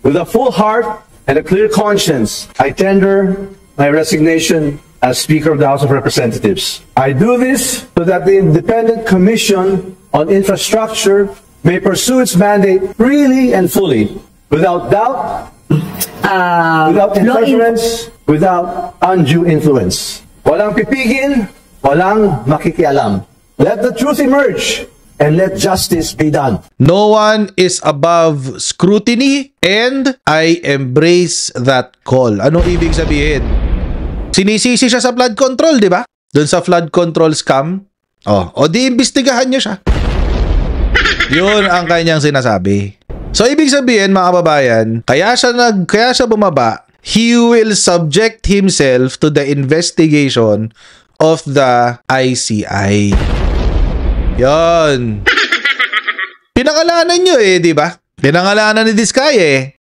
With a full heart and a clear conscience, I tender my resignation as Speaker of the House of Representatives. I do this so that the Independent Commission on Infrastructure may pursue its mandate freely and fully, without doubt, without interference, without undue influence. Walang pipigil, walang makikialam. Let the truth emerge and let justice be done. No one is above scrutiny and I embrace that call. Anong ibig sabihin? Sinisisi siya sa flood control, di ba? Doon sa flood control scam. O di imbestigahan niyo siya. Yun ang kanyang sinasabi. So ibig sabihin mga kababayan, kaya siya bumaba, he will subject himself to the investigation of the ICI. Yon. Pinangalanan nyo di ba? Pinangalanan ni Diskaya